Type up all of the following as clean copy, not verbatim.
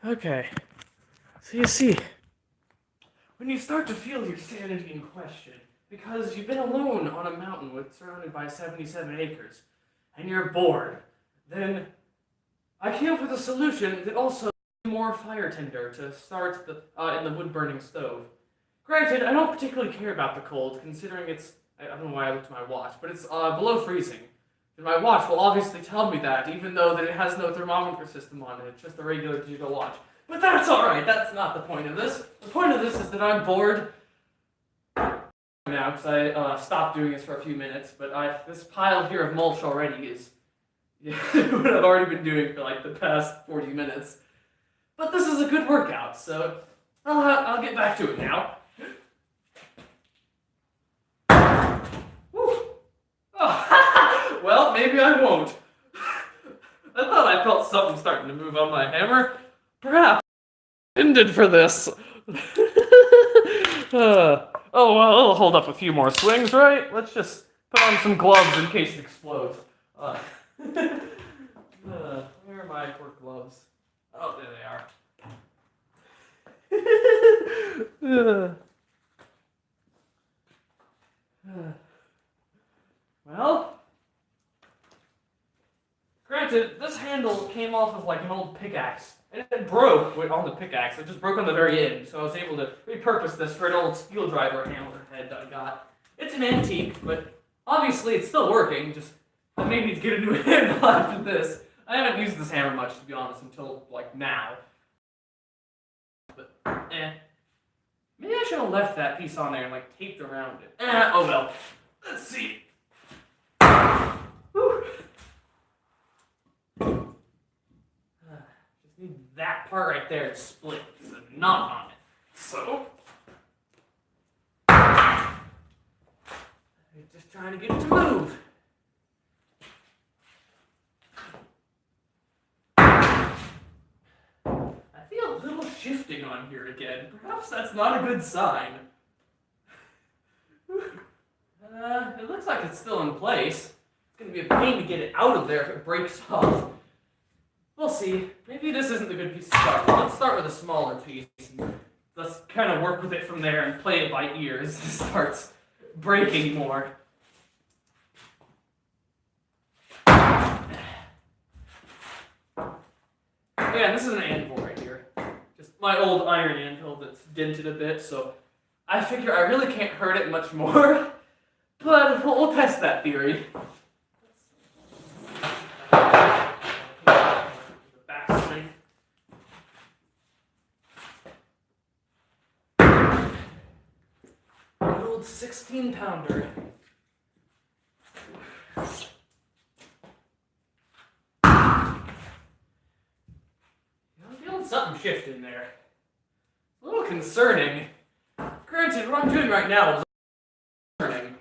Okay. So you see, when you start to feel your sanity in question, because you've been alone on a mountain surrounded by 77 acres, and you're bored, then I came up with a solution that also more fire tinder to start in the wood-burning stove. Granted, I don't particularly care about the cold, considering I don't know why I looked at my watch, but it's below freezing. And my watch will obviously tell me that, even though that it has no thermometer system on it. It's just a regular digital watch. But that's alright, that's not the point of this. The point of this is that I'm bored now, because I stopped doing this for a few minutes, but this pile here of mulch already is what I've already been doing for like the past 40 minutes. But this is a good workout, so I'll get back to it now. Oh, well, maybe I won't. I thought I felt something starting to move on my hammer. Perhaps intended for this. Oh, well, it'll hold up a few more swings, right? Let's just put on some gloves in case it explodes. Where are my work gloves? Oh, there they are. Well, granted, this handle came off of like an old pickaxe, and it broke on the pickaxe. It just broke on the very end, so I was able to repurpose this for an old steel driver hammer head that I got. It's an antique, but obviously it's still working, just I may need to get a new handle after this. I haven't used this hammer much, to be honest, until like now. But, maybe I should have left that piece on there and like taped around it. Oh well. Let's see. Whew. Just need that part right there to split. There's a knot on it. So, just trying to get it to move. I feel a little shifting on here again. Perhaps that's not a good sign. It looks like it's still in place. It's going to be a pain to get it out of there if it breaks off. We'll see. Maybe this isn't the good piece to start with. Let's start with a smaller piece. And let's kind of work with it from there and play it by ear as it starts breaking more. Yeah, this is an anvil right here. Just my old iron anvil that's dented a bit, so I figure I really can't hurt it much more. But we'll test that theory. Backswing. Good old 16-pounder. I'm feeling something shift in there. A little concerning. Granted, what I'm doing right now is concerning.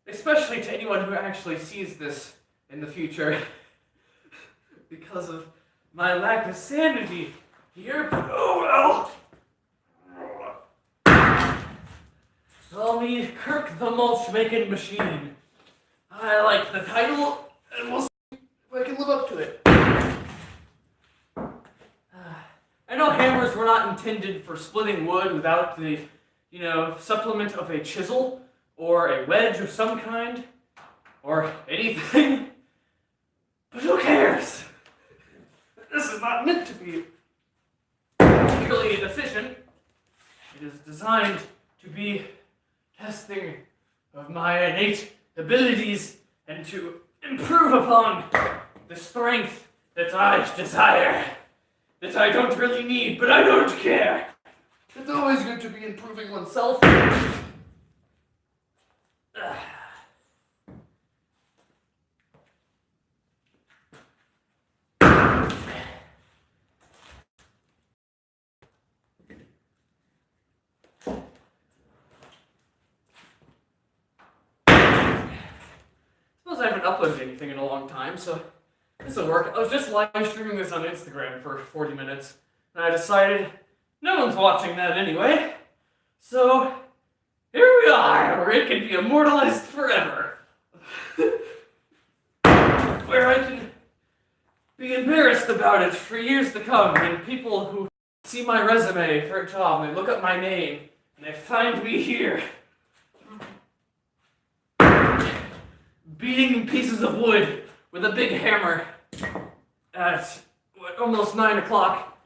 Especially to anyone who actually sees this in the future. Because of my lack of sanity here. Oh well! Call me Kirk the Mulch Making Machine. I like the title, and we'll see if I can live up to it. I know hammers were not intended for splitting wood without the, supplement of a chisel. Or a wedge of some kind, or anything, but who cares? This is not meant to be particularly efficient. It is designed to be testing of my innate abilities and to improve upon the strength that I desire, that I don't really need, but I don't care. It's always good to be improving oneself. Suppose I haven't uploaded anything in a long time, so this will work. I was just live streaming this on Instagram for 40 minutes, and I decided no one's watching that anyway, so here we are, where it can be immortalized forever. Where I can be embarrassed about it for years to come, and people who see my resume for a job, and they look up my name, and they find me here, beating pieces of wood with a big hammer at almost 9 o'clock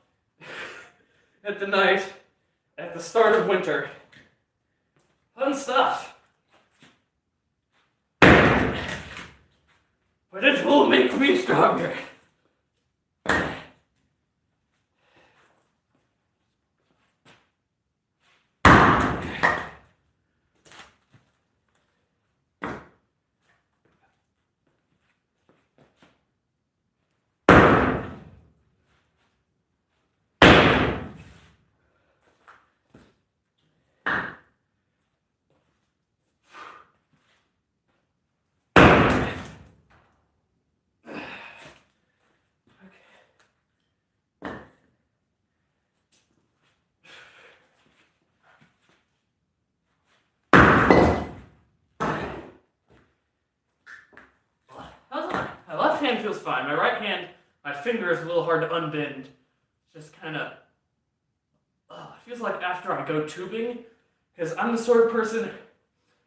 at the night at the start of winter. Fun stuff. But it will make me stronger. My left hand feels fine. My right hand, my finger is a little hard to unbend. Just kind of, it feels like after I go tubing, because I'm the sort of person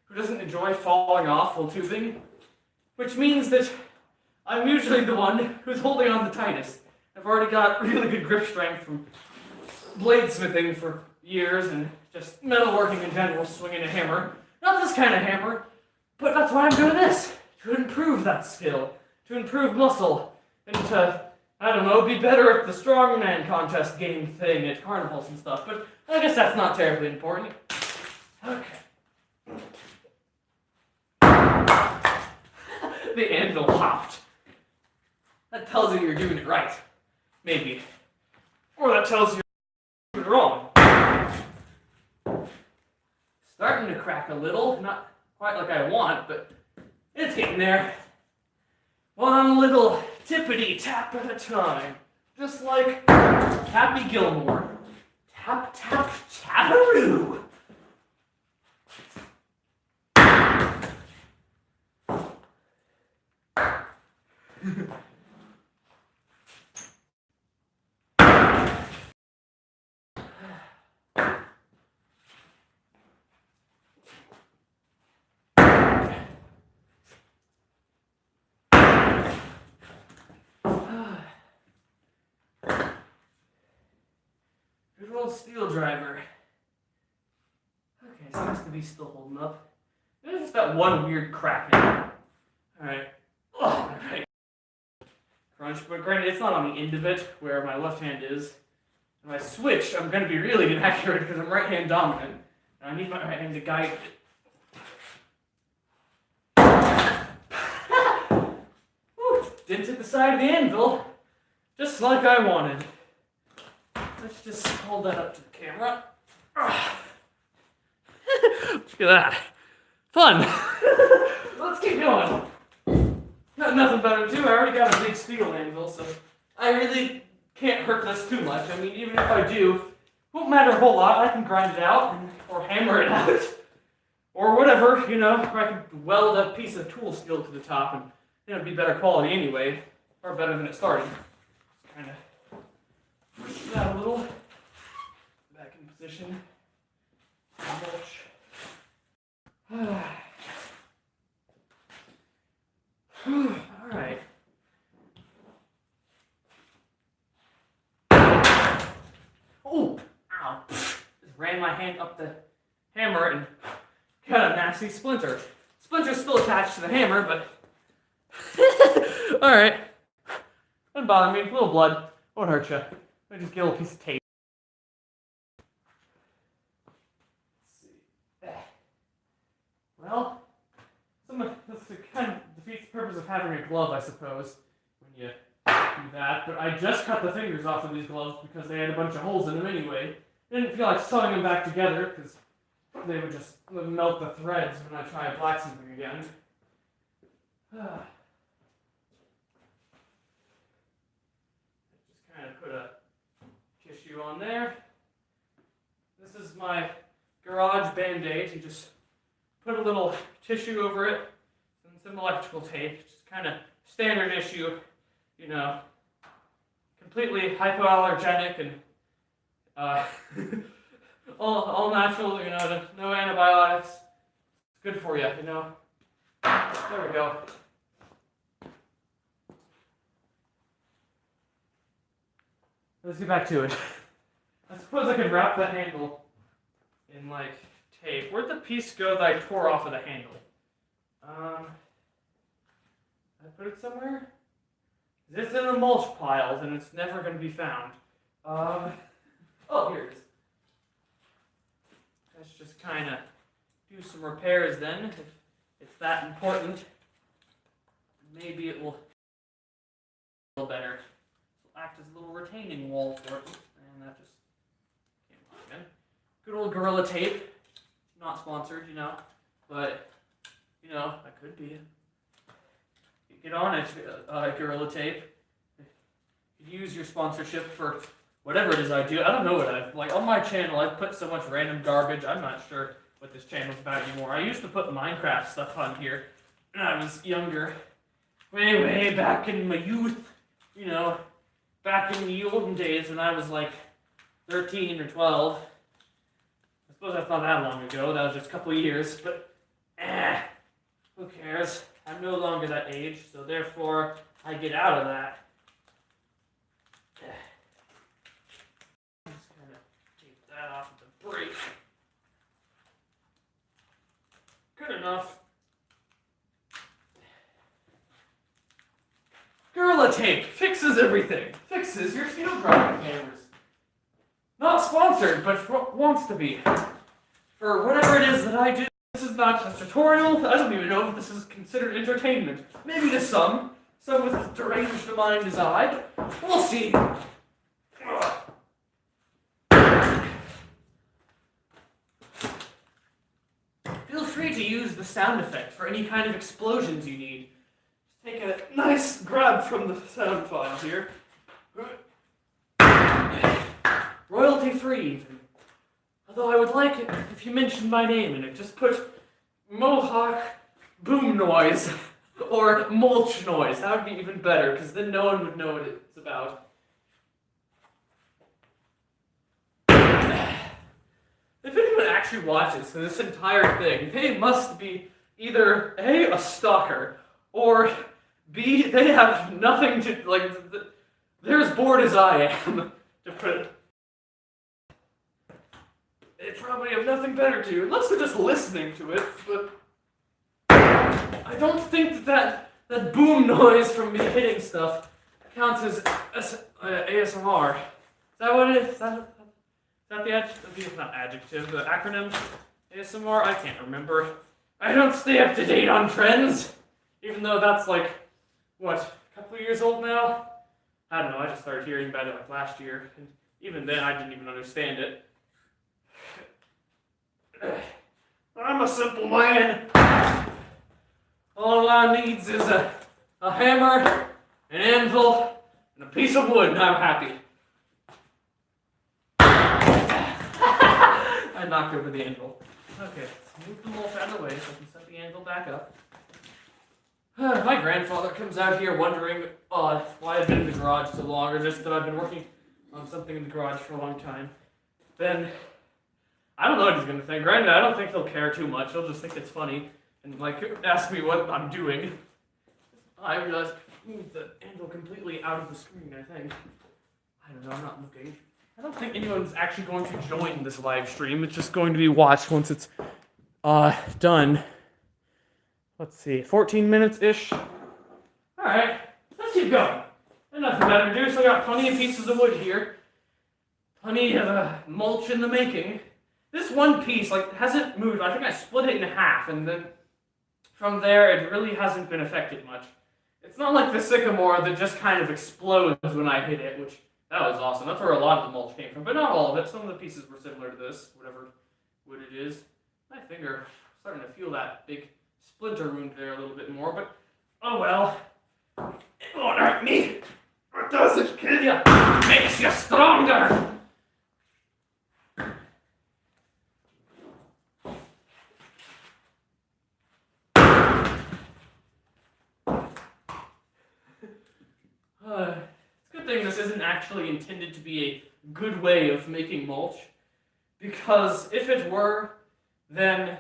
who doesn't enjoy falling off while tubing, which means that I'm usually the one who's holding on the tightest. I've already got really good grip strength from bladesmithing for years and just metalworking in general, swinging a hammer. Not this kind of hammer, but that's why I'm doing this, to improve that skill, to improve muscle, and to, I don't know, be better at the strongman contest game thing at carnivals and stuff, but I guess that's not terribly important. Okay. The anvil hopped. That tells you you're doing it right. Maybe. Or that tells you you're doing it wrong. Starting to crack a little. Not quite like I want, but it's getting there. One little tippity tap at a time. Just like Happy Gilmore. Tap, tap, taparoo. Good old steel driver. Okay, seems to be still holding up. There's just that one weird crack in it. Alright. Alright. Crunch, but granted, it's not on the end of it where my left hand is. If I switch, I'm going to be really inaccurate because I'm right hand dominant. And I need my right hand to guide it. Woo, dented the side of the anvil, just like I wanted. Let's just hold that up to the camera. Look at that. Fun. Let's keep going. Got nothing better to do. I already got a big steel anvil, so I really can't hurt this too much. I mean, even if I do, it won't matter a whole lot. I can grind it out or hammer it out or whatever, you know, or I can weld a piece of tool steel to the top and it'll be better quality anyway, or better than it started. Just kind of push that a little. Back in position. Mulch. Alright. Oh! Ow! Just ran my hand up the hammer and got a nasty splinter. Splinter's still attached to the hammer, but... Alright. Doesn't bother me. A little blood. Won't hurt you. I just get a little piece of tape. Let's see. Well, that's kind of defeats the purpose of having a glove, I suppose, when you do that. But I just cut the fingers off of these gloves because they had a bunch of holes in them anyway. I didn't feel like sewing them back together because they would just melt the threads when I try blacksmithing again. Just kind of put a tissue on there. This is my garage band-aid. You just put a little tissue over it and some electrical tape. Just kind of standard issue, you know, completely hypoallergenic and Uh, all natural, no antibiotics. It's good for you, There we go. Let's get back to it. I suppose I could wrap the handle in, tape. Where'd the piece go that I tore off of the handle? I put it somewhere? It's in the mulch piles, and it's never going to be found. Oh, here it is. Let's just kind of do some repairs then, if it's that important. Maybe it will a little better. This will act as a little retaining wall for it. And that just came off again. Good old Gorilla Tape. Not sponsored, but, I could be. Get on it, Gorilla Tape. You use your sponsorship for whatever it is I do. I don't know what on my channel, I've put so much random garbage. I'm not sure what this channel's about anymore. I used to put Minecraft stuff on here when I was younger. Way back in my youth, back in the olden days when I was 13 or 12. I suppose that's not that long ago. That was just a couple of years, but who cares? I'm no longer that age, so therefore I get out of that. Just kind of take that off at the break. Good enough. Gorilla Tape fixes everything. Fixes your steel driving hammers. Not sponsored, but wants to be. For whatever it is that I do. This is not a tutorial. I don't even know if this is considered entertainment. Maybe to some with as deranged a mind as I. We'll see. Feel free to use the sound effect for any kind of explosions you need. Just take a nice grab from the sound file here. Royalty free, even. Although I would like it if you mentioned my name in it. Just put Mohawk Boom Noise or Mulch Noise. That would be even better, because then no one would know what it's about. If anyone actually watches this entire thing, they must be either A, a stalker, or B, they have nothing to, they're as bored as I am, to put it. They probably have nothing better to do, unless they're just listening to it, but I don't think that boom noise from me hitting stuff counts as ASMR. Is that what it is? Is that the adjective? Not adjective, the acronym? ASMR? I can't remember. I don't stay up to date on trends, even though that's a couple of years old now? I don't know, I just started hearing about it last year, and even then I didn't even understand it. I'm a simple man. All I need is a hammer, an anvil, and a piece of wood, and I'm happy. I knocked over the anvil. Okay, let's move the mulch out of the way so I can set the anvil back up. My grandfather comes out here wondering why I've been in the garage so long, or just that I've been working on something in the garage for a long time. Then I don't know what he's going to think. Granted, I don't think he'll care too much. He'll just think it's funny and ask me what I'm doing. I realized I moved the anvil completely out of the screen, I think. I don't know, I'm not looking. I don't think anyone's actually going to join this live stream. It's just going to be watched once it's done. Let's see, 14 minutes-ish. Alright, let's keep going. There's nothing better to do, so I got plenty of pieces of wood here. Plenty of mulch in the making. This one piece, hasn't moved. I think I split it in half, and then from there, it really hasn't been affected much. It's not like the sycamore that just kind of explodes when I hit it, which, that was awesome. That's where a lot of the mulch came from, but not all of it. Some of the pieces were similar to this, whatever wood it is. My finger, starting to feel that big splinter wound there a little bit more, but oh well. It won't hurt me. It doesn't kill you. It makes you stronger. It's a good thing this isn't actually intended to be good way of making mulch, because if it were, then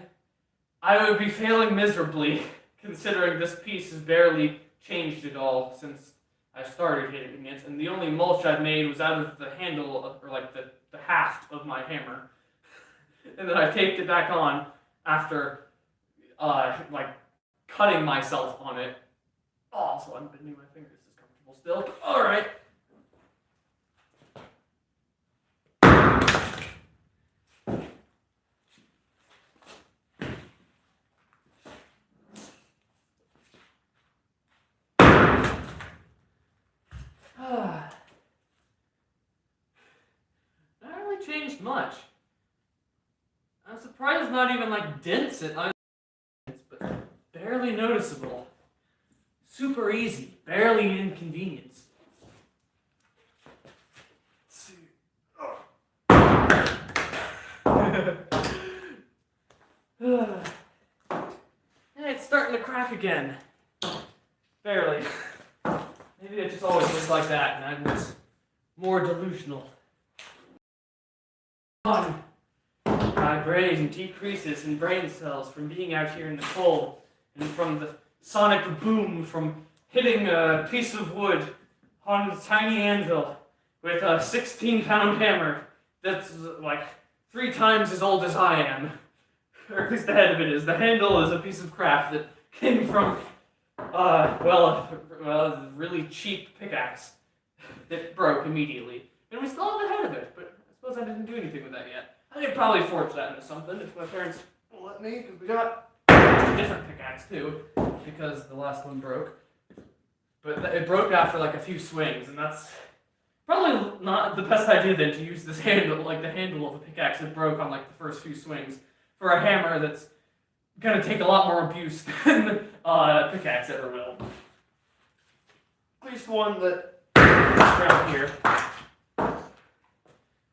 I would be failing miserably, considering this piece has barely changed at all since I started hitting it, and the only mulch I've made was out of the handle, or like the haft of my hammer, and then I taped it back on after, like, cutting myself on it. Oh, so I'm bending my fingers is comfortable still. All right. Not really changed much. I'm surprised it's not even like dents in either, but barely noticeable. Super easy, barely an inconvenience. Let's see. Hey, it's starting to crack again. Barely. Maybe it just always looks like that, and I'm just more delusional. My brain decreases in brain cells from being out here in the cold, and from the sonic boom from hitting a piece of wood on a tiny anvil with a 16-pound hammer that's like 3 times as old as I am. Or at least the head of it is. The handle is a piece of crap that came from, a really cheap pickaxe that broke immediately. And we still have the head of it, but I suppose I didn't do anything with that yet. I could probably forge that into something if my parents will let me, because we got a different pickaxe too, because the last one broke. But it broke after like a few swings, and that's probably not the best idea then to use this handle, like the handle of a pickaxe that broke on like the first few swings, for a hammer that's gonna take a lot more abuse than a pickaxe ever will. At least one that around here.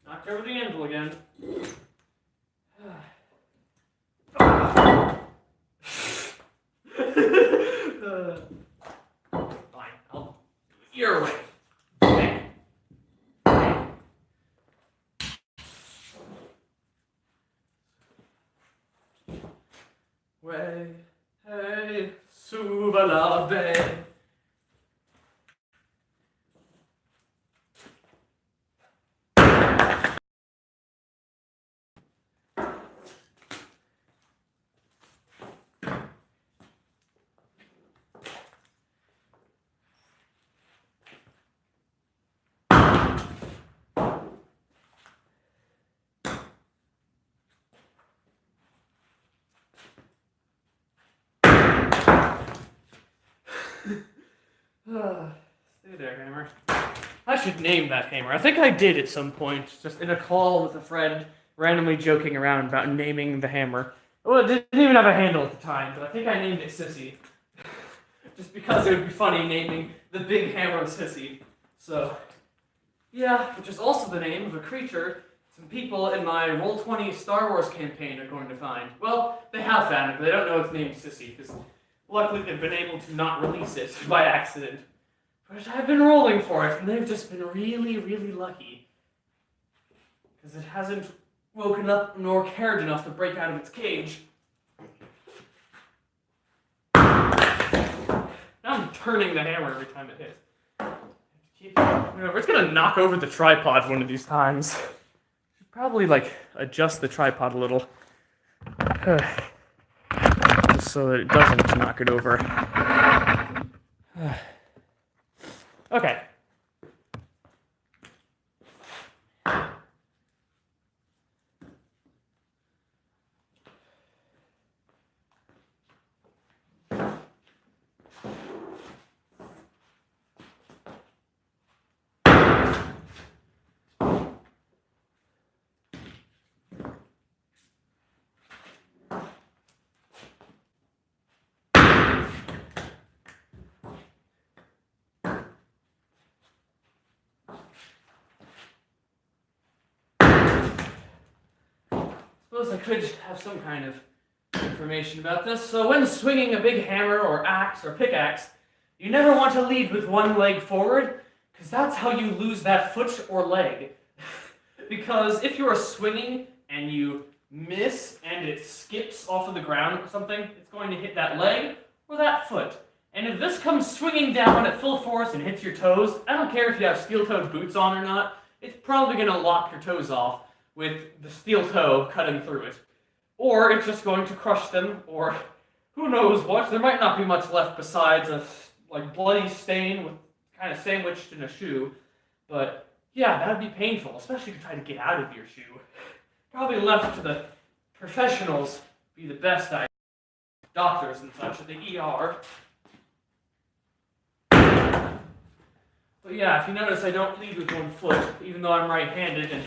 Knocked over the anvil again. Fine, I'll do it your way. Okay. Way, hey, Subalabe. Stay there, hammer. I should name that hammer. I think I did at some point, just in a call with a friend, randomly joking around about naming the hammer. Well, it didn't even have a handle at the time, but I think I named it Sissy. Just because it would be funny naming the big hammer Sissy. So, yeah, which is also the name of a creature some people in my Roll20 Star Wars campaign are going to find. Well, they have found it, but they don't know it's named Sissy, because luckily they've been able to not release it by accident. But I've been rolling for it, and they've just been really, really lucky. Because it hasn't woken up nor cared enough to break out of its cage. Now I'm turning the hammer every time it hits. It's gonna knock over the tripod one of these times. Should probably adjust the tripod a little. Just so that it doesn't knock it over. Okay. Suppose I could have some kind of information about this. So when swinging a big hammer or axe or pickaxe, you never want to lead with one leg forward, because that's how you lose that foot or leg. Because if you are swinging and you miss and it skips off of the ground or something, it's going to hit that leg or that foot. And if this comes swinging down at full force and hits your toes, I don't care if you have steel-toed boots on or not, it's probably going to lock your toes off with the steel toe cutting through it. Or it's just going to crush them, or who knows what. There might not be much left besides a bloody stain with kind of sandwiched in a shoe. But yeah, that would be painful, especially to try to get out of your shoe. Probably left to the professionals be the best idea. Doctors and such at the ER. But yeah, if you notice, I don't lead with one foot, even though I'm right-handed, and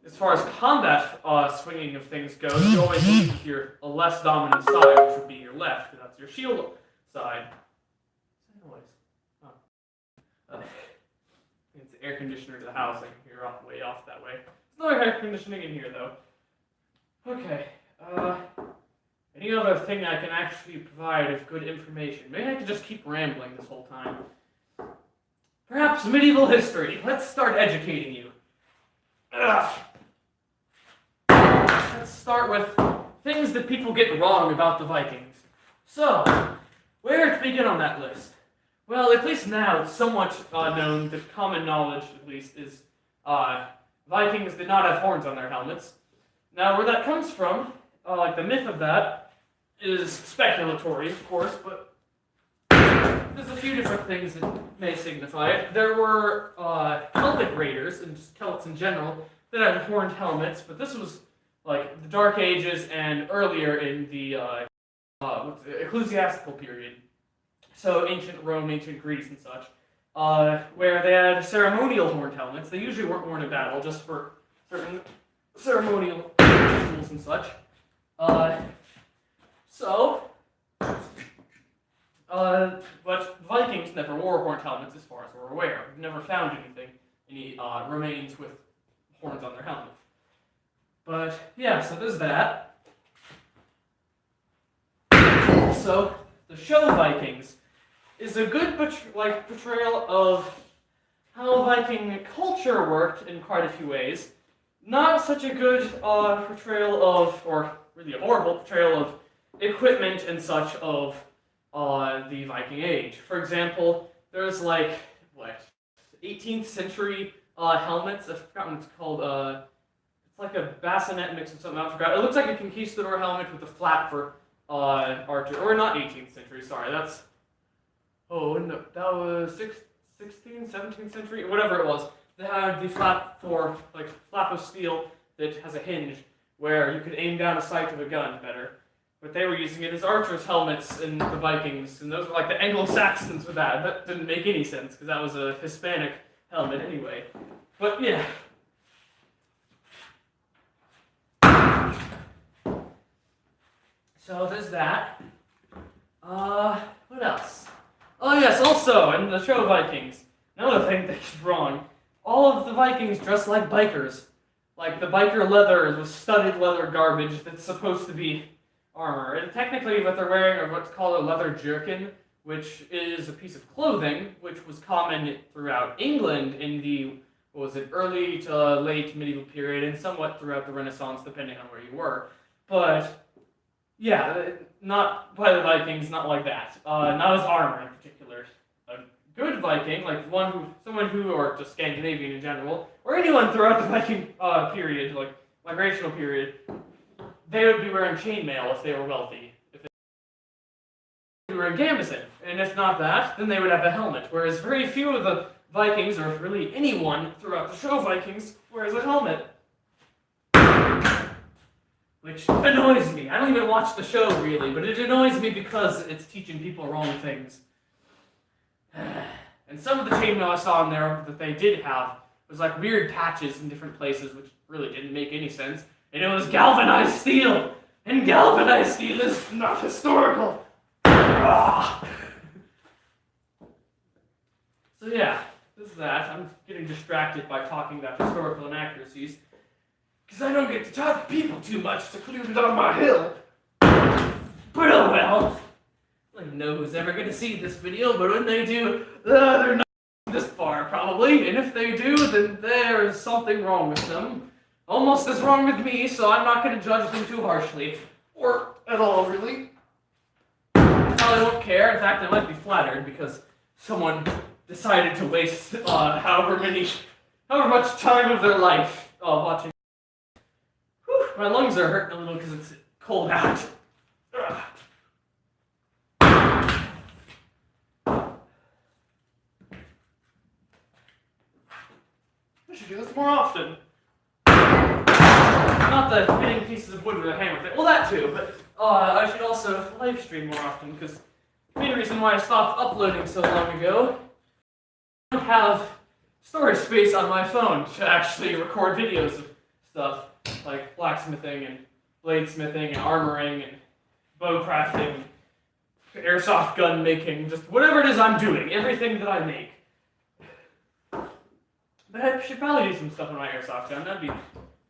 as far as combat swinging of things goes, you always lead with your less dominant side, which would be your left, because that's your shield side. What's that noise? Oh. It's the air conditioner to the house. I can hear way off that way. There's no air conditioning in here, though. Okay. Any other thing I can actually provide of good information? Maybe I could just keep rambling this whole time. Perhaps medieval history. Let's start educating you. Let's start with things that people get wrong about the Vikings. So, where to begin on that list? Well, at least now it's somewhat known that common knowledge, at least, is Vikings did not have horns on their helmets. Now, where that comes from, the myth of that, is speculatory, of course, but there's a few different things that may signify it. There were Celtic raiders, and just Celts in general, that had horned helmets, but this was like the Dark Ages and earlier in the ecclesiastical period. So ancient Rome, ancient Greece and such, where they had ceremonial horned helmets. They usually weren't worn in battle, just for certain ceremonial rituals and such. But Vikings never wore horned helmets as far as we're aware. We've never found any remains with horns on their helmet. But yeah, so there's that. Also, the show Vikings is a good portrayal of how Viking culture worked in quite a few ways. Not such a good portrayal of, or really a horrible portrayal of, equipment and such of the Viking Age. For example, there's 18th century helmets. I forgot what it's called. It's like a bassinet mixed with something else. I forgot. It looks like a conquistador helmet with a flap for archer. Or not 18th century, sorry. That was 16th, 17th century, whatever it was. They had the flap for, flap of steel that has a hinge where you could aim down a sight of a gun better. But they were using it as archers' helmets in the Vikings, and those were the Anglo-Saxons with that. That didn't make any sense, because that was a Hispanic helmet anyway. But yeah. So there's that. What else? Oh yes, also, in the show Vikings, another thing that's wrong. All of the Vikings dress like bikers. Like, the biker leather is studded leather garbage that's supposed to be armor. And technically what they're wearing are what's called a leather jerkin, which is a piece of clothing, which was common throughout England in the, early to late medieval period, and somewhat throughout the Renaissance, depending on where you were. But, yeah, not by the Vikings, not like that. Not as armor in particular. A good Viking, someone who, or just Scandinavian in general, or anyone throughout the Viking period, migrational period, they would be wearing chainmail if they were wealthy. If they were in gambeson, and if not that, then they would have a helmet. Whereas very few of the Vikings, or really anyone throughout the show Vikings, wears a helmet. Which annoys me. I don't even watch the show really, but it annoys me because it's teaching people wrong things. And some of the chainmail I saw in there that they did have was weird patches in different places, which really didn't make any sense. And it was galvanized steel! And galvanized steel is not historical! Ah. So yeah, this is that. I'm getting distracted by talking about historical inaccuracies. Because I don't get to talk to people too much to clear it on my hill. But oh well. I don't know who's ever going to see this video, but when they do, they're not this far probably. And if they do, then there's something wrong with them. almost as wrong with me, so I'm not going to judge them too harshly. Or at all, really. Probably won't care. In fact, I might be flattered because someone decided to waste however much time of their life watching. Whew, my lungs are hurting a little because it's cold out. Ugh. I should do this more often. Not the hitting pieces of wood with a hammer thing. Well, that too, but I should also live stream more often because the main reason why I stopped uploading so long ago, I don't have storage space on my phone to actually record videos of stuff like blacksmithing and bladesmithing and armoring and bow crafting, airsoft gun making, just whatever it is I'm doing, everything that I make. But I should probably do some stuff on my airsoft gun. That'd be...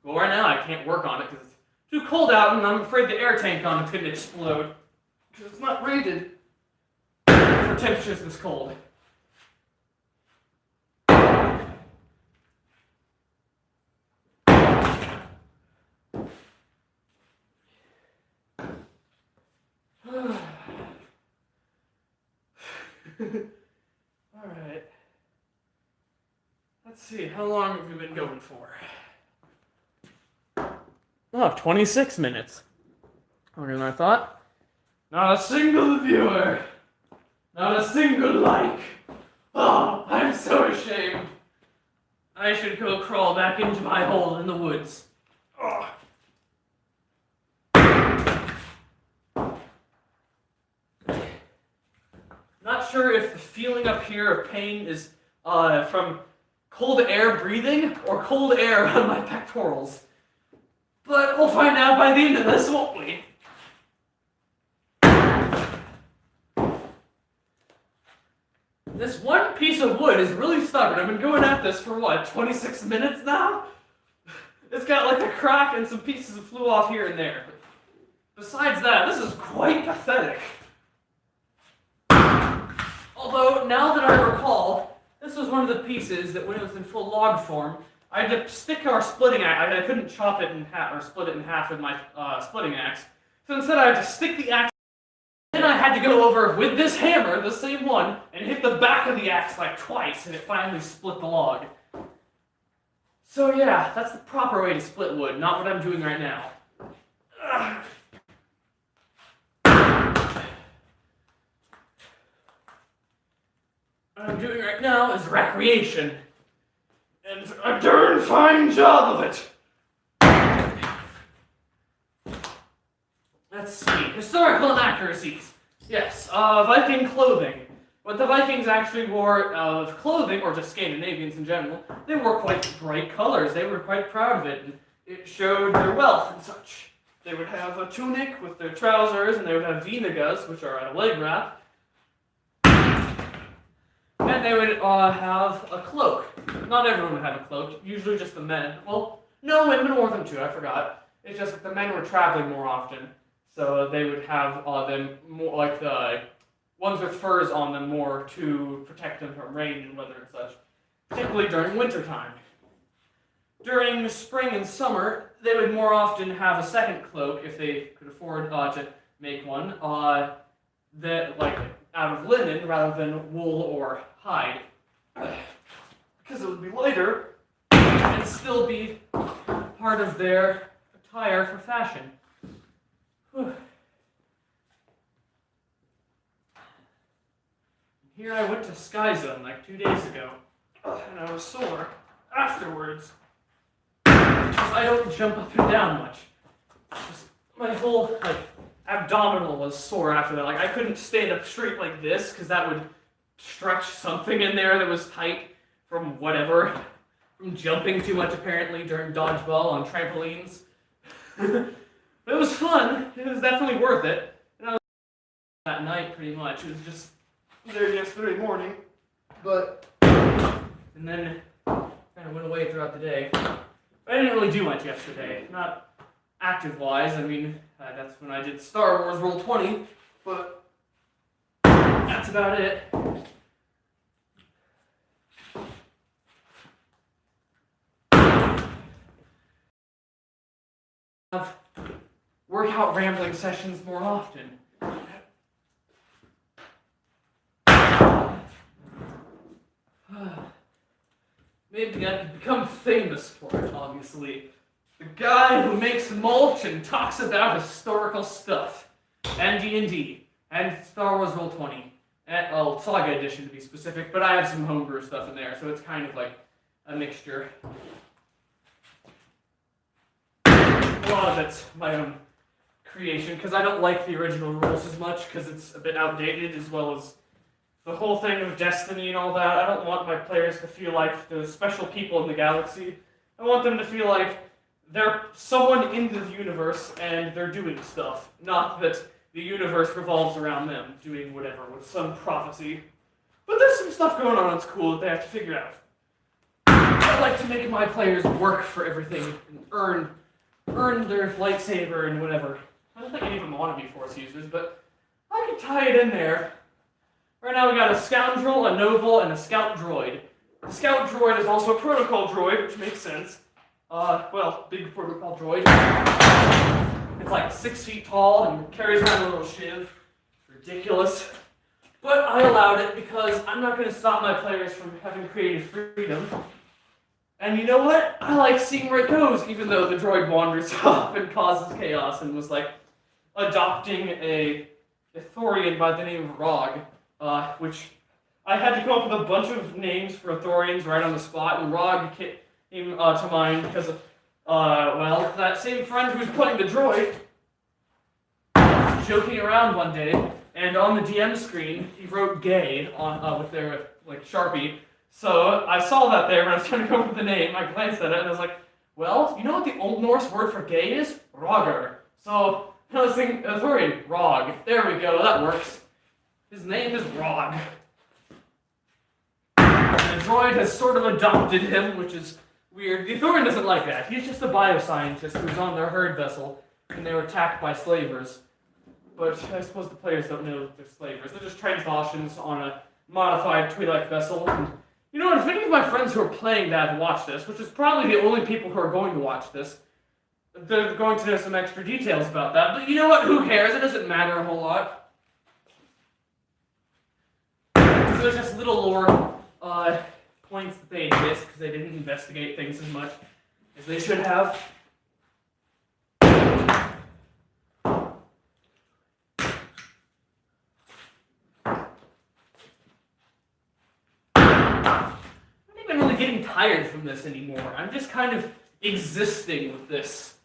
Well, right now I can't work on it because it's too cold out and I'm afraid the air tank on it's going to explode. Because it's not rated for temperatures this cold. Alright. Let's see, how long have we been going for? Oh, 26 minutes. Longer than I thought. Not a single viewer. Not a single like. Oh, I'm so ashamed. I should go crawl back into my hole in the woods. Oh. Not sure if the feeling up here of pain is from cold air breathing or cold air on my pectorals. But we'll find out by the end of this, won't we? This one piece of wood is really stubborn. I've been going at this for, 26 minutes now? It's got like a crack and some pieces that flew off here and there. Besides that, this is quite pathetic. Although, now that I recall, this was one of the pieces that when it was in full log form, I had to stick our splitting axe. I couldn't chop it in half or split it in half with my splitting axe. So instead I had to stick the axe. Then I had to go over with this hammer, the same one, and hit the back of the axe like twice, and it finally split the log. So yeah, that's the proper way to split wood, not what I'm doing right now. What I'm doing right now is recreation. And a darn fine job of it! Let's see. Historical inaccuracies. Yes, Viking clothing. What the Vikings actually wore of clothing, or just Scandinavians in general, they wore quite bright colors. They were quite proud of it. And it showed their wealth and such. They would have a tunic with their trousers, and they would have vinegas, which are a leg wrap. And they would have a cloak. Not everyone would have a cloak, usually just the men. Well, no, women wore them too, I forgot. It's just that the men were traveling more often, so they would have them more like the ones with furs on them more to protect them from rain and weather and such, particularly during wintertime. During spring and summer, they would more often have a second cloak if they could afford to make one, that like out of linen rather than wool or hide, because it would be lighter and still be part of their attire for fashion. Whew. Here I went to Sky Zone like 2 days ago, and I was sore afterwards because I don't jump up and down much. Just my whole abdominal was sore after that. Like I couldn't stand up straight like this because that would stretch something in there that was tight from whatever, from jumping too much apparently during dodgeball on trampolines. It was fun. It was definitely worth it. And I was that night pretty much. It was just there yesterday morning, but and then kind of went away throughout the day. I didn't really do much yesterday. Not active-wise. I mean, that's when I did Star Wars Roll20, but that's about it. have workout rambling sessions more often. Maybe I could become famous for it, obviously. The guy who makes mulch and talks about historical stuff. And D&D. And Star Wars Roll20. And, well, Saga Edition to be specific, but I have some homebrew stuff in there, so it's kind of like a mixture. A lot of it's my own creation, because I don't like the original rules as much, because it's a bit outdated, as well as the whole thing of Destiny and all that. I don't want my players to feel like the special people in the galaxy. I want them to feel like they're someone in the universe and they're doing stuff, not that the universe revolves around them doing whatever with some prophecy. But there's some stuff going on that's cool that they have to figure out. I like to make my players work for everything and earn their lightsaber and whatever. I don't think any of them want to be Force users, but I could tie it in there. Right now we got a scoundrel, a noble, and a scout droid. The scout droid is also a protocol droid, which makes sense. Well, big protocol droid. It's like 6 feet tall and carries around a little shiv. Ridiculous. But I allowed it because I'm not going to stop my players from having creative freedom. And you know what? I like seeing where it goes, even though the droid wanders off and causes chaos and was like adopting a Ithorian by the name of Rog. Which I had to come up with a bunch of names for Ithorians right on the spot, and Rog came to mind because, well, that same friend who was playing the droid was joking around one day, and on the DM screen, he wrote gay on with their, like, Sharpie. So I saw that there when I was trying to come up with the name. I glanced at it, and I was like, well, you know what the Old Norse word for gay is? Roger. So I was thinking, Ithorian, Rog. There we go, that works. His name is Rod. And the droid has sort of adopted him, which is weird. The Ithorian doesn't like that. He's just a bioscientist who's on their herd vessel, and they were attacked by slavers. But I suppose the players don't know they're slavers. They're just Trans-Moshans on a modified Twi'lek vessel. And you know what? If any of my friends who are playing that watch this, which is probably the only people who are going to watch this, they're going to know some extra details about that. But you know what? Who cares? It doesn't matter a whole lot. There's just little lore points that they exist because they didn't investigate things as much as they should have. I'm not even really getting tired from this anymore. I'm just kind of existing with this.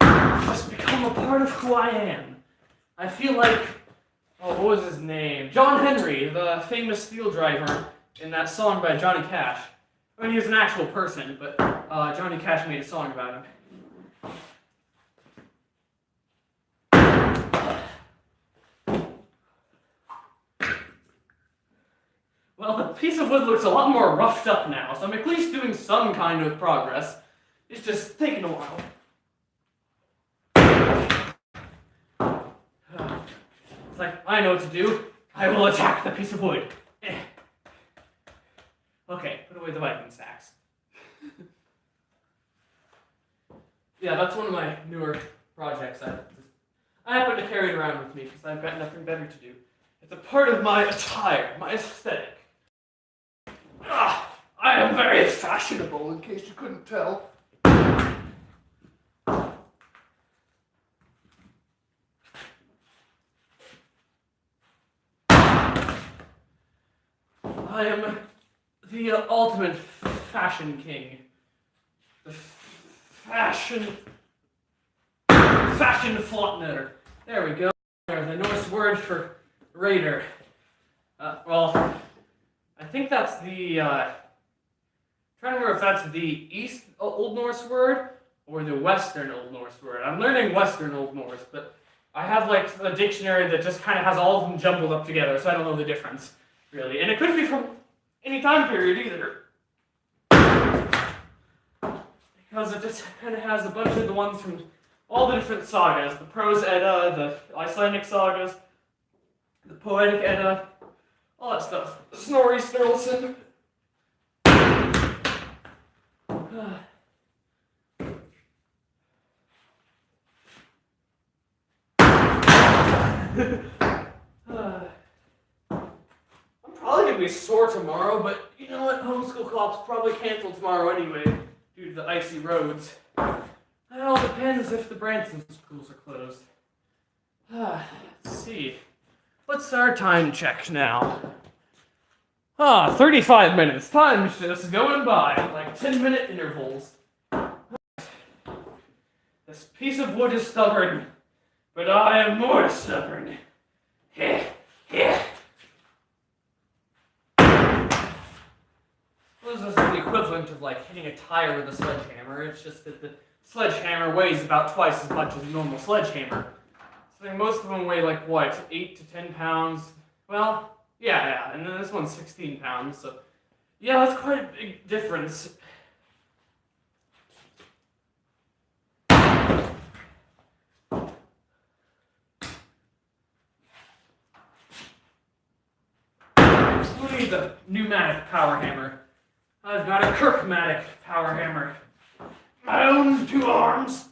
It's just become a part of who I am. I feel like... Oh, what was his name? John Henry, the famous steel driver in that song by Johnny Cash. I mean, he was an actual person, but Johnny Cash made a song about him. Well, the piece of wood looks a lot more roughed up now, so I'm at least doing some kind of progress. It's just taking a while. It's like, I know what to do. I will attack the piece of wood. Okay, put away the Viking stacks. Yeah, that's one of my newer projects. I happen to carry it around with me because I've got nothing better to do. It's a part of my attire, my aesthetic. I am very fashionable, in case you couldn't tell. I am the ultimate fashion king. The fashion flautner. There we go. There's the Norse word for raider. Well, I think that's the, trying to remember if that's the East Old Norse word or the Western Old Norse word. I'm learning Western Old Norse, but I have like a dictionary that just kind of has all of them jumbled up together, so I don't know the difference. Really, and it could be from any time period either. Because it just kind of has a bunch of the ones from all the different sagas. The Prose Edda, the Icelandic sagas, the Poetic Edda, all that stuff. Snorri Sturluson. I'm probably going to be sore tomorrow, but you know what? Homeschool co-op's probably canceled tomorrow anyway, due to the icy roads. It all depends if the Branson schools are closed. Let's see. What's our time check now? 35 minutes. Time's just going by, like 10-minute intervals. This piece of wood is stubborn, but I am more stubborn. Heh, heh. This is the equivalent of like hitting a tire with a sledgehammer. It's just that the sledgehammer weighs about twice as much as a normal sledgehammer. So most of them weigh like what, 8 to 10 pounds? Well, yeah, and then this one's 16 pounds, so yeah, that's quite a big difference. Who needs a pneumatic power hammer? I've got a Kirkmatic power hammer. My own 2 arms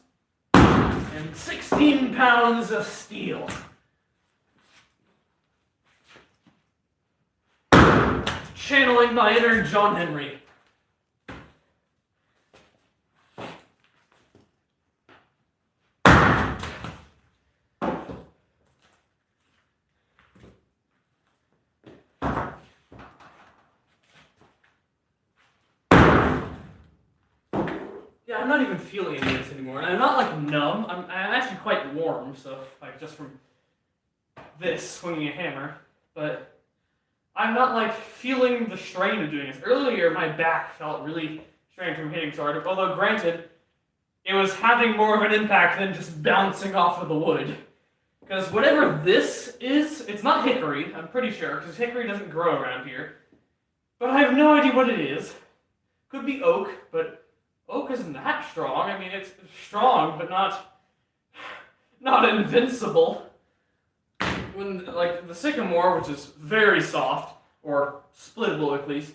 and 16 pounds of steel. Channeling my inner John Henry. Yeah, I'm not even feeling any of this anymore. And I'm not like numb. I'm actually quite warm, so like just from this swinging a hammer. But I'm not like feeling the strain of doing this. Earlier, my back felt really strained from hitting so hard. Although granted, it was having more of an impact than just bouncing off of the wood. Because whatever this is, it's not hickory, I'm pretty sure, because hickory doesn't grow around here. But I have no idea what it is. Could be oak, but oak isn't that strong. I mean, it's strong, but not invincible. When, like, the sycamore, which is very soft, or splittable at least,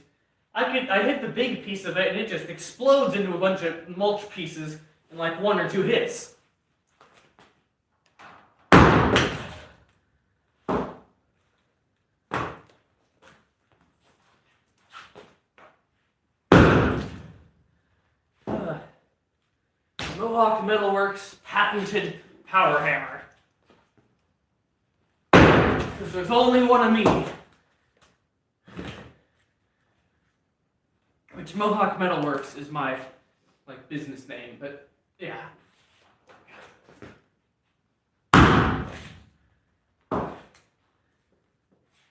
I hit the big piece of it, and it just explodes into a bunch of mulch pieces in, like, 1 or 2 hits. Mohawk Metalworks patented power hammer. Because there's only one of me. Which Mohawk Metalworks is my, like, business name, but yeah.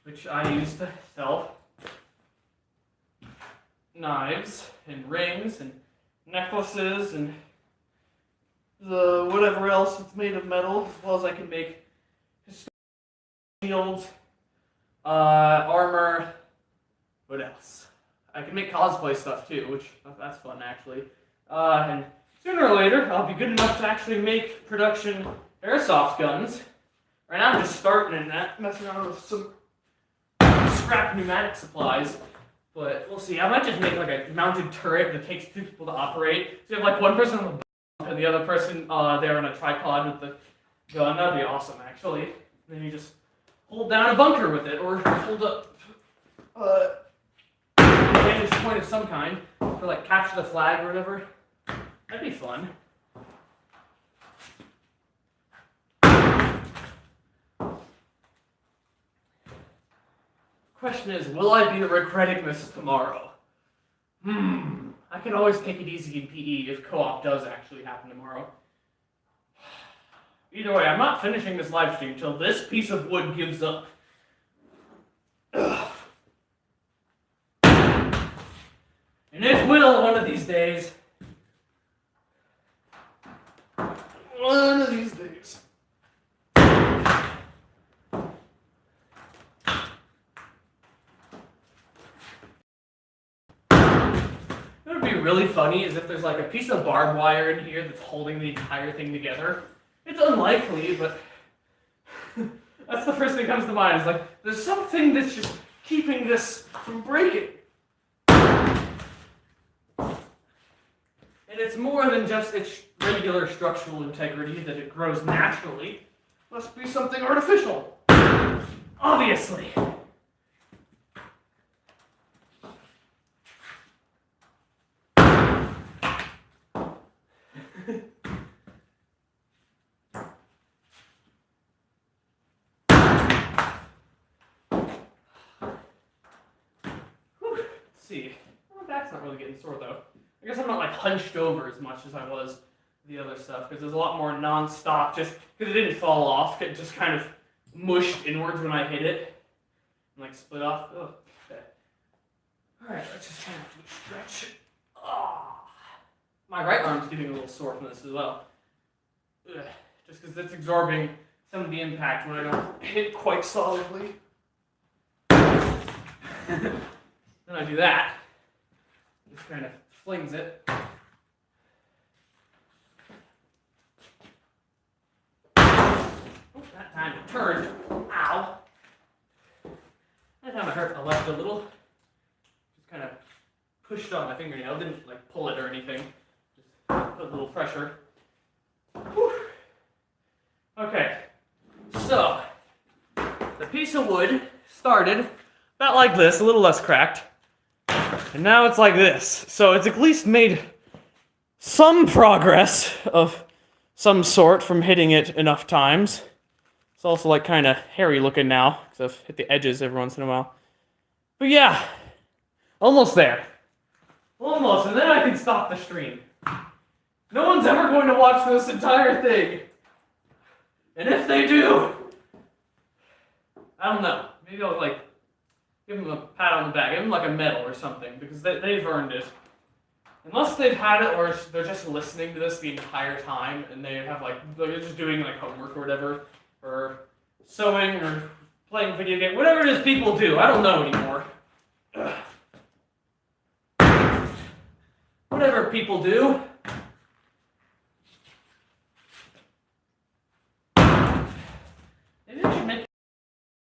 Which I use to sell knives and rings and necklaces and the whatever else that's made of metal, as well as I can make shields, armor, what else? I can make cosplay stuff too, which that's fun actually. And sooner or later, I'll be good enough to actually make production airsoft guns. Right now I'm just starting in that, messing around with some scrap pneumatic supplies. But we'll see. I might just make like a mounted turret that takes 2 people to operate. So you have like one person on the and the other person there on a tripod with the gun. That'd be awesome, actually. And then you just hold down a bunker with it, or hold up a vantage point of some kind for like capture the flag or whatever. That'd be fun. Question is, will I be regretting this tomorrow? I can always take it easy in PE if co-op does actually happen tomorrow. Either way, I'm not finishing this live stream till this piece of wood gives up. Ugh. And it will one of these days. One of these days. What would be really funny is if there's like a piece of barbed wire in here that's holding the entire thing together. It's unlikely, but that's the first thing that comes to mind. Is like, there's something that's just keeping this from breaking. And it's more than just its regular structural integrity that it grows naturally. Must be something artificial. Obviously. Let's see. My back's not really getting sore though. I guess I'm not like hunched over as much as I was the other stuff because there's a lot more non-stop just because it didn't fall off. It just kind of mushed inwards when I hit it and like split off. Ugh. Okay. Alright, let's just kind of stretch. Oh. My right arm's getting a little sore from this as well. Ugh. Just because it's absorbing some of the impact when I don't hit quite solidly. Then I do that. Just kind of flings it. Oh, that time it turned. Ow. That time it hurt. I left a little. Just kind of pushed on my fingernail. Didn't like pull it or anything. Just put a little pressure. Whew. Okay. So, the piece of wood started about like this, a little less cracked. And now it's like this. So it's at least made some progress of some sort from hitting it enough times. It's also like kind of hairy looking now, because I've hit the edges every once in a while. But yeah, almost there. Almost, and then I can stop the stream. No one's ever going to watch this entire thing. And if they do, I don't know. Maybe I'll like give them a pat on the back, give them like a medal or something, because they've earned it. Unless they've had it, or they're just listening to this the entire time, and they have like, they're just doing like homework or whatever, or sewing, or playing video game, whatever it is people do, I don't know anymore. Ugh. Whatever people do. Maybe I should make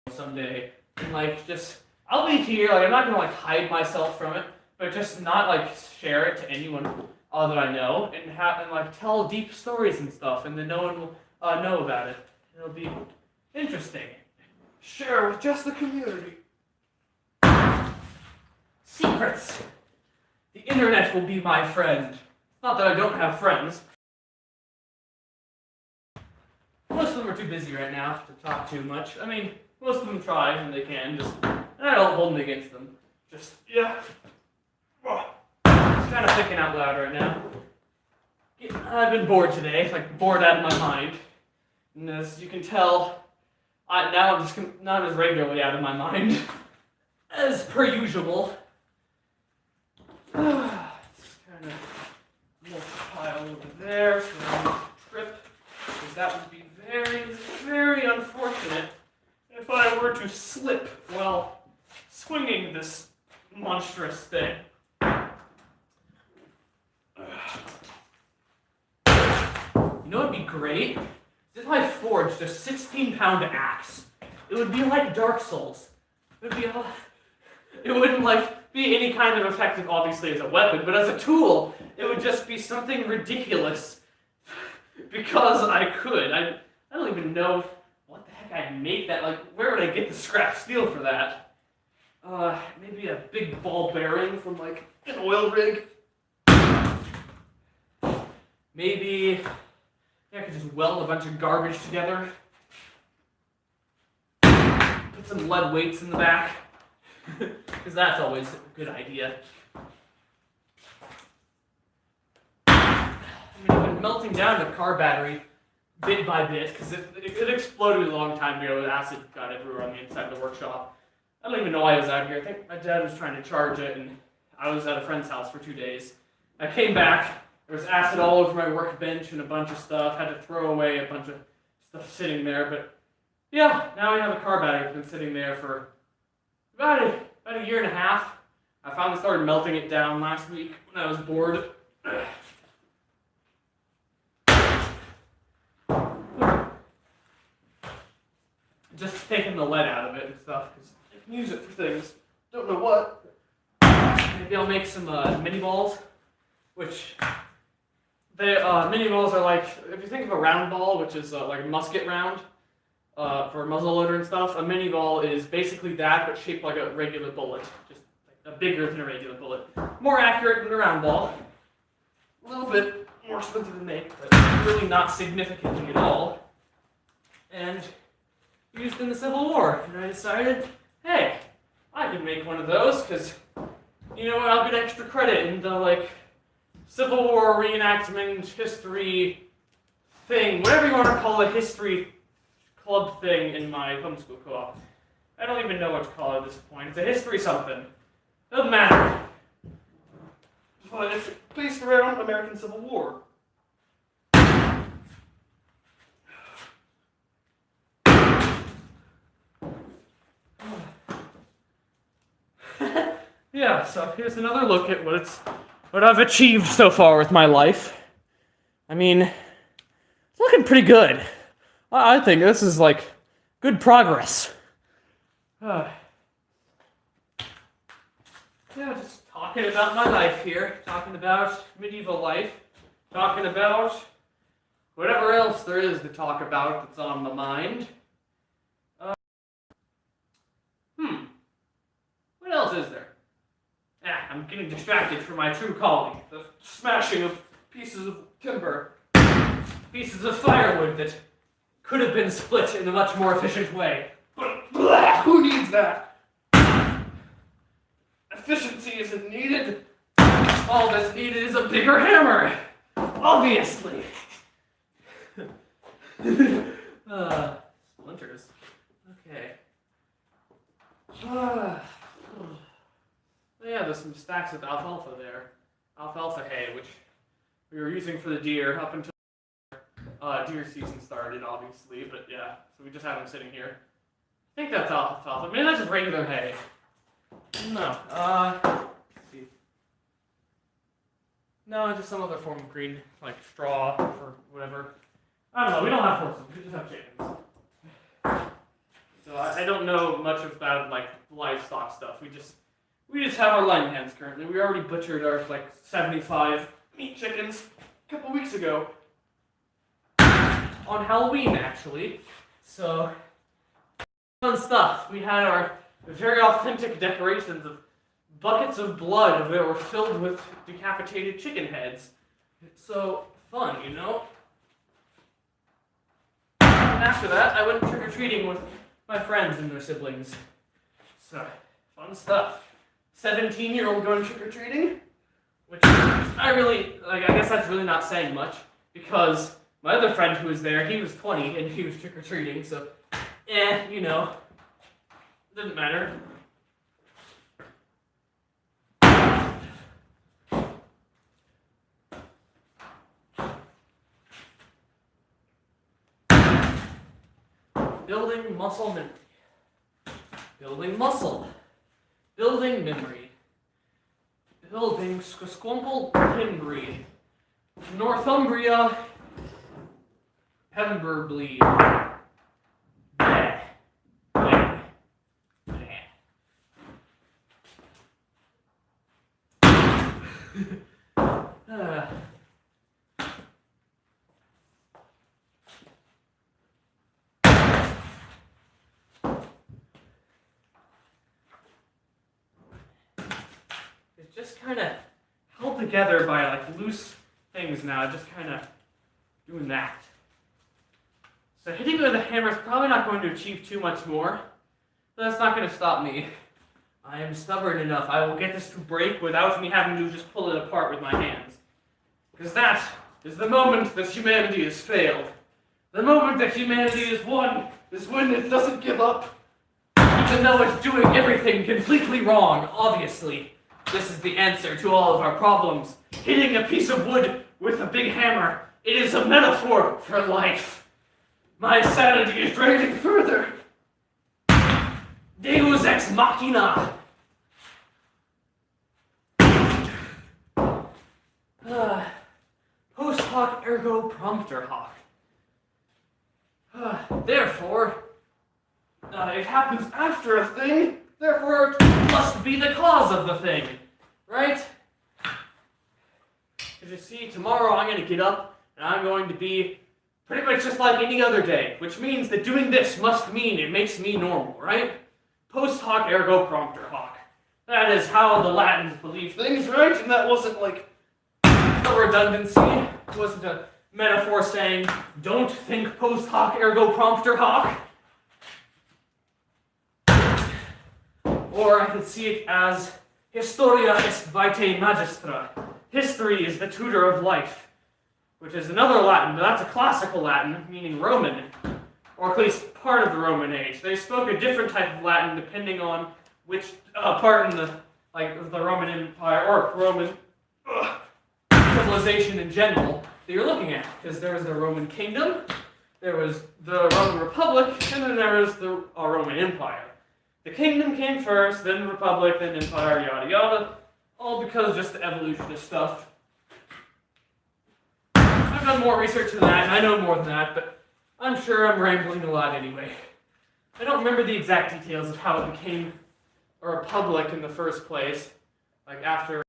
someday, and like just, I'll be here, like I'm not gonna like hide myself from it, but just not like share it to anyone that I know, and like tell deep stories and stuff, and then no one will know about it. It'll be interesting. Share with just the community. Secrets. The internet will be my friend. Not that I don't have friends. Most of them are too busy right now to talk too much. I mean, most of them try when they can, just, and I don't hold them against them. Just, yeah. Just kind of thinking out loud right now. I've been bored today, like bored out of my mind. And as you can tell, now I'm just not as regularly out of my mind as per usual. Just kind of multipile over there so I don't trip, because that would be very, very unfortunate if I were to slip while swinging this monstrous thing. You know what would be great? If I forged a 16-pound axe, it would be like Dark Souls. It wouldn't like be any kind of effective, obviously, as a weapon, but as a tool, it would just be something ridiculous. Because I could. I don't even know what the heck I'd make that. Like, where would I get the scrap steel for that? Maybe a big ball bearing from like an oil rig. Maybe I could just weld a bunch of garbage together. Put some lead weights in the back. Because that's always a good idea. I mean, I've been melting down the car battery bit by bit, because it exploded a long time ago. The acid got everywhere on the inside of the workshop. I don't even know why I was out here. I think my dad was trying to charge it, and I was at a friend's house for 2 days. I came back, there was acid all over my workbench and a bunch of stuff. Had to throw away a bunch of stuff sitting there, but yeah, now I have a car battery that's been sitting there for about a year and a half. I finally started melting it down last week when I was bored. Just taking the lead out of it and stuff, because I can use it for things. Don't know what. Maybe I'll make some mini balls, which mini balls are like, if you think of a round ball, which is like a musket round, for muzzleloader and stuff. A mini ball is basically that, but shaped like a regular bullet, just like a bigger than a regular bullet. More accurate than a round ball. A little bit more expensive to make, but really not significantly at all. And used in the Civil War, and I decided, hey, I can make one of those, because, you know what, I'll get extra credit in the, like, Civil War reenactment history thing, whatever you want to call it, history club thing in my homeschool co-op. I don't even know what to call it at this point. It's a history something. Doesn't matter. But it's based around American Civil War. Yeah, so here's another look at what I've achieved so far with my life. I mean, it's looking pretty good. I think this is like good progress. Yeah, just talking about my life here, talking about medieval life, talking about whatever else there is to talk about that's on my mind. What else is there? I'm getting distracted from my true calling, the smashing of pieces of timber, pieces of firewood that could have been split in a much more efficient way. But blah, who needs that? Efficiency isn't needed. All that's needed is a bigger hammer. Obviously. Splinters. Okay. Yeah, there's some stacks of alfalfa there. Alfalfa hay, which we were using for the deer up until deer season started, obviously, but yeah, so we just have them sitting here. I think that's alfalfa. Maybe that's just regular hay. No, let's see. No, just some other form of green, like straw or whatever. I don't know, we don't have horses, we just have chickens. So I don't know much about, like, livestock stuff. We just have our line hens currently. We already butchered our, like, 75 meat chickens a couple weeks ago. On Halloween, actually. So, fun stuff. We had our very authentic decorations of buckets of blood that were filled with decapitated chicken heads. It's so fun, you know? And after that, I went trick-or-treating with my friends and their siblings. So, fun stuff. 17-year-old going trick-or-treating, which I guess that's really not saying much, because my other friend who was there, he was 20 and he was trick-or-treating, so, you know, doesn't matter. Building muscle memory. Building muscle. Building memory. Building squumple Pembry. Northumbria Pemberley. Bleh. Bleh. Bleh. It's just kind of held together by like loose things now, just kind of doing that. So hitting it with a hammer is probably not going to achieve too much more, but that's not going to stop me. I am stubborn enough. I will get this to break without me having to just pull it apart with my hands. Because that is the moment that humanity has failed. The moment that humanity is won is when it doesn't give up. Even though it's doing everything completely wrong, obviously. This is the answer to all of our problems. Hitting a piece of wood with a big hammer. It is a metaphor for life. My sanity is draining further. Deus ex machina. Post hoc ergo prompter hoc. Therefore, it happens after a thing, therefore it must be the cause of the thing, right? As you see, tomorrow I'm going to get up and I'm going to be pretty much just like any other day, which means that doing this must mean it makes me normal, right? Post hoc ergo propter hoc. That is how the Latins believe things, right? And that wasn't like a redundancy. It wasn't a metaphor saying, don't think post hoc ergo propter hoc. Or I could see it as historia est vitae magistra. History is the tutor of life, which is another Latin, but that's a classical Latin, meaning Roman, or at least part of the Roman age. They spoke a different type of Latin depending on which part in the Roman Empire or Roman civilization in general that you're looking at. Because there was the Roman Kingdom, there was the Roman Republic, and then there was the Roman Empire. The kingdom came first, then the Republic, then Empire, yada yada. All because just the evolution of stuff. I've done more research than that, and I know more than that, but I'm sure I'm rambling a lot anyway. I don't remember the exact details of how it became a republic in the first place. Like after,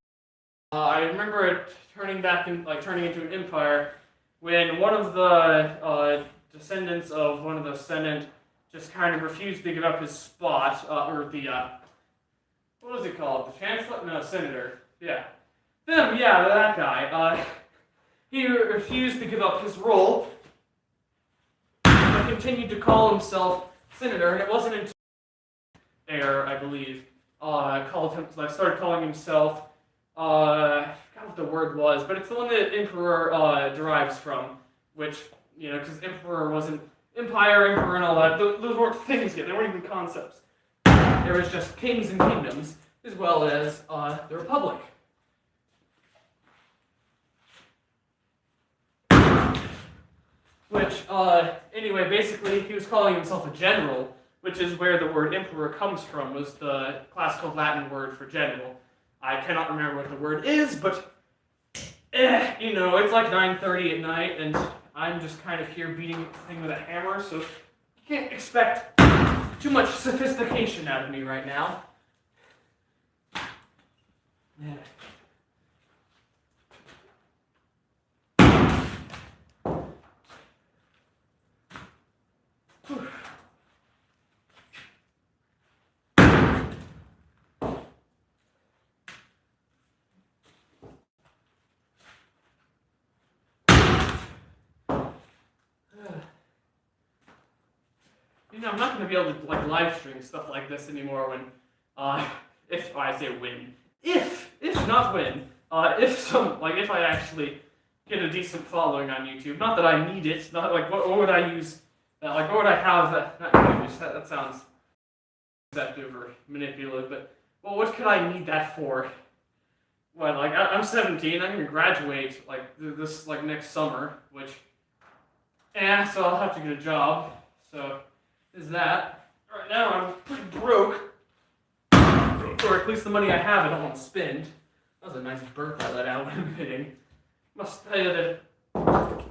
I remember it turning into an empire when one of the descendants of one of the Senate just kind of refused to give up his spot, or the, what was it called? The Chancellor? No, Senator. Yeah. That guy. He refused to give up his role, but continued to call himself Senator, and it wasn't until I believe, started calling himself, I forgot what the word was, but it's the one that Emperor derives from, which, because Emperor wasn't Empire, Emperor, and all that, those weren't things yet, they weren't even concepts. There was just kings and kingdoms, as well as the Republic. Which, anyway, basically, he was calling himself a general, which is where the word emperor comes from, was the classical Latin word for general. I cannot remember what the word is, but, it's like 9:30 at night, and I'm just kind of here beating the thing with a hammer, so you can't expect too much sophistication out of me right now. Yeah. I'm not going to be able to live stream stuff like this anymore when, if I if I actually get a decent following on YouTube. Not that I need it. Not what would I use? What would I have? That sounds deceptive or manipulative. But what could I need that for? Well, I'm 17. I'm going to graduate this next summer, which, so I'll have to get a job. So. Is that. Right now I'm pretty broke. Or at least the money I have I don't want to spend. That was a nice burp I let out when I'm hitting. Must tell you that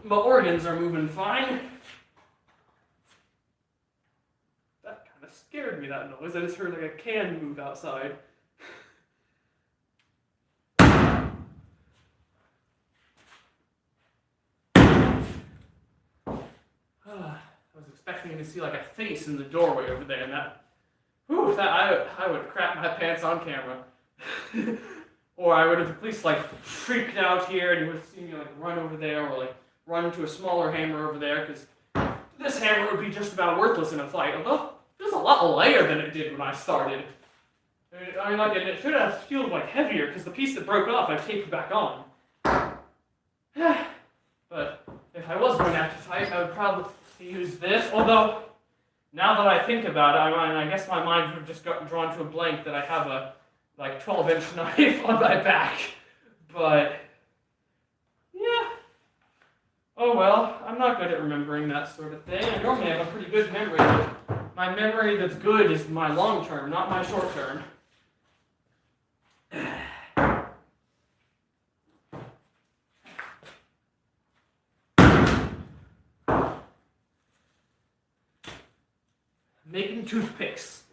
my organs are moving fine. That kind of scared me, that noise. I just heard a can move outside. I was expecting to see a face in the doorway over there, and I would crap my pants on camera. Or I would have at least freaked out here, and you would have seen me run over there, or run into a smaller hammer over there, because this hammer would be just about worthless in a fight, although it was a lot lighter than it did when I started. And it should have felt heavier, because the piece that broke off I taped back on. But if I was going to have to fight, I would probably use this, although, now that I think about it, I guess my mind would have just gotten drawn to a blank that I have a 12-inch knife on my back. But, yeah. Oh well, I'm not good at remembering that sort of thing. I normally have a pretty good memory, but my memory that's good is my long-term, not my short-term. Making toothpicks.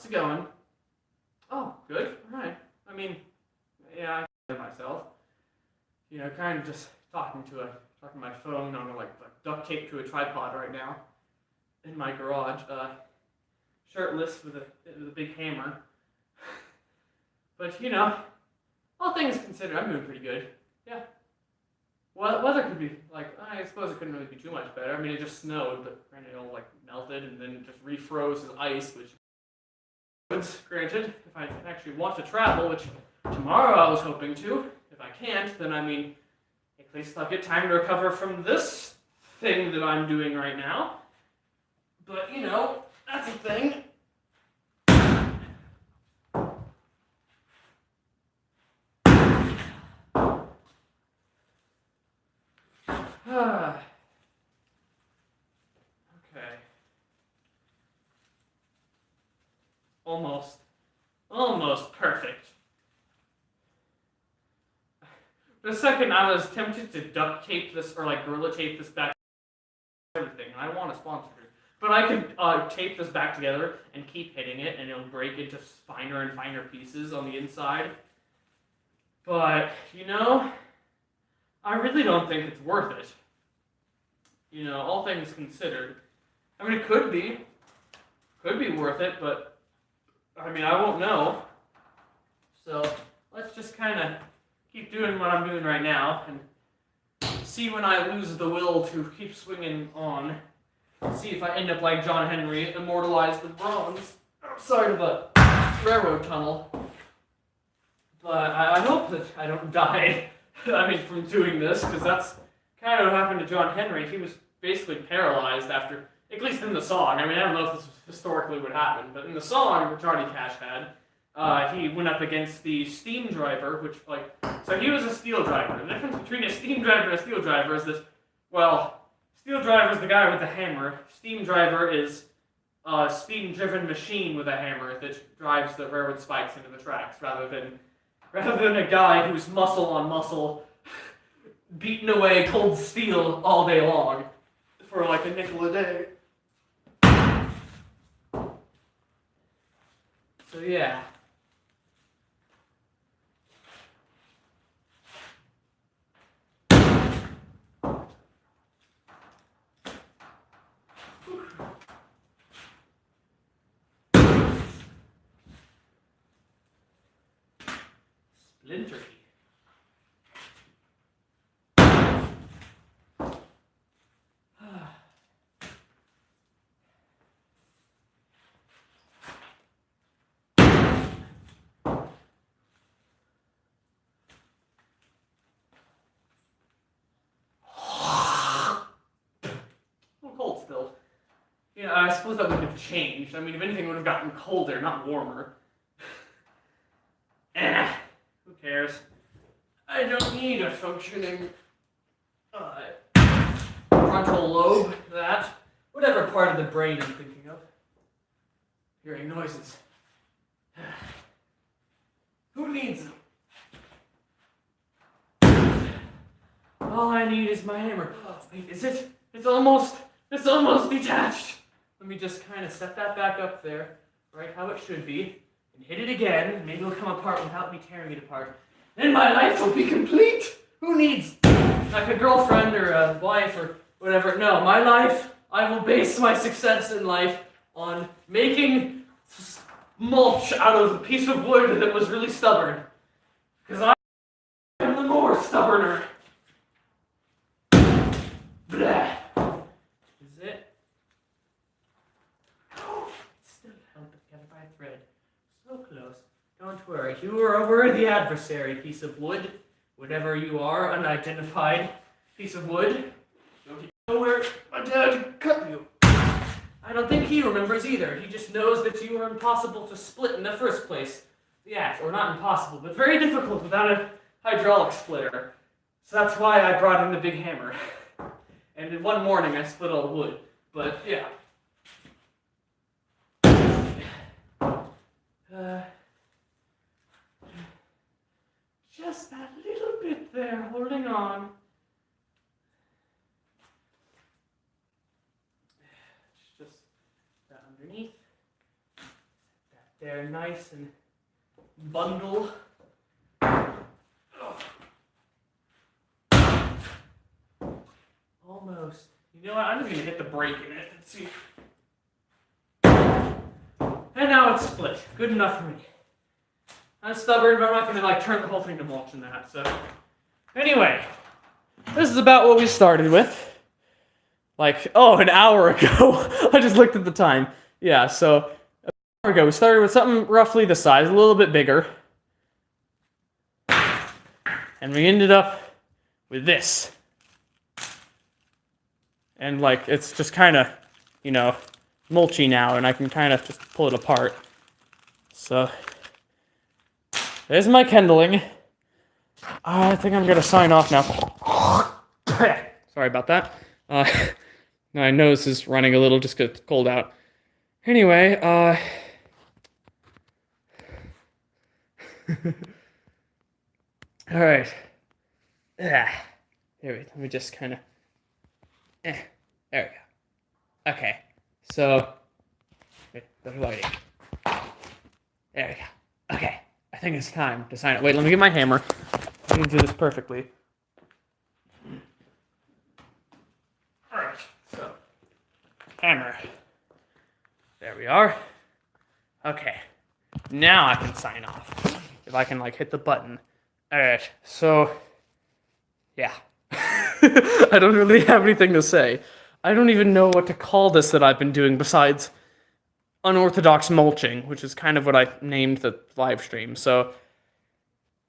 How's it going? Oh, good. All right. I mean, yeah, I myself. Kind of just talking to my phone on like duct tape to a tripod right now in my garage, shirtless with a big hammer. But all things considered, I'm doing pretty good. Yeah. Well, weather could be like, I suppose it couldn't really be too much better. I mean, it just snowed, but granted, it all like melted and then it just refroze as ice, which, granted, if I actually want to travel, which tomorrow I was hoping to. If I can't, then I mean, at least I'll get time to recover from this thing that I'm doing right now. But that's a thing. Okay. Almost perfect. For a second, I was tempted to duct tape this or like Gorilla tape this back to everything, and I want a sponsor. But I could tape this back together and keep hitting it, and it'll break into finer and finer pieces on the inside. But, I really don't think it's worth it. All things considered. I mean, it could be worth it, but, I mean, I won't know. So, let's just kind of keep doing what I'm doing right now, and see when I lose the will to keep swinging on. See if I end up like John Henry, immortalized in bronze, outside of a railroad tunnel. But I hope that I don't die, from doing this, because that's kind of what happened to John Henry. He was basically paralyzed after, at least in the song. I mean, I don't know if this historically would happen, but in the song that Johnny Cash had, he went up against the steam driver, so he was a steel driver. The difference between a steam driver and a steel driver is that, steel driver is the guy with the hammer. Steam driver is a steam-driven machine with a hammer that drives the railroad spikes into the tracks, rather than a guy who's muscle on muscle, beating away cold steel all day long for like a nickel a day. So yeah. Splintery. Cold still. I suppose that wouldn't have changed. I mean, if anything, it would have gotten colder, not warmer. Who cares? I don't need a functioning frontal lobe, whatever part of the brain I'm thinking of. Hearing noises. Who needs them? All I need is my hammer. Oh, wait, is it? It's almost detached. Let me just kind of set that back up there, right how it should be, and hit it again. Maybe it'll come apart without me tearing it apart. Then my life will be complete. Who needs like a girlfriend or a wife or whatever? No, my life, I will base my success in life on making mulch out of a piece of wood that was really stubborn. Because I am the more stubborner. Blah. Is it? Oh, it's still held together by a thread. So close. Don't worry. You are a worthy adversary, piece of wood. Whatever you are, unidentified piece of wood. Don't you know where my dad cut you? I don't think he remembers either. He just knows that you were impossible to split in the first place. Yeah, or not impossible, but very difficult without a hydraulic splitter. So that's why I brought in the big hammer. And in one morning I split all the wood. But yeah. Just that little bit there, holding on. Just that underneath. there nice and bundled. Almost. You know what? I'm just gonna hit the brake in it and see. And now it's split. Good enough for me. I'm stubborn, but I'm not gonna turn the whole thing to mulch in that. So, anyway, this is about what we started with. An hour ago. I just looked at the time. Yeah, so an hour ago we started with something roughly the size, a little bit bigger, and we ended up with this. And it's just kind of, mulchy now, and I can kind of just pull it apart. So there's my kindling. I think I'm gonna sign off now. Sorry about that. My nose is running a little just because it's cold out. Anyway, all right. Here let me just kind of. There we go. Okay, so the lighting. There we go. Okay, I think it's time to sign it. Wait, let me get my hammer. I can do this perfectly. All right, so hammer. There we are. Okay, now I can sign off. If I can hit the button. All right, so yeah. I don't really have anything to say. I don't even know what to call this that I've been doing besides unorthodox mulching, which is kind of what I named the live stream. So,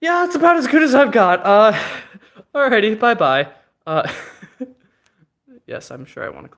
yeah, it's about as good as I've got. Alrighty, bye-bye. Yes, I'm sure I want to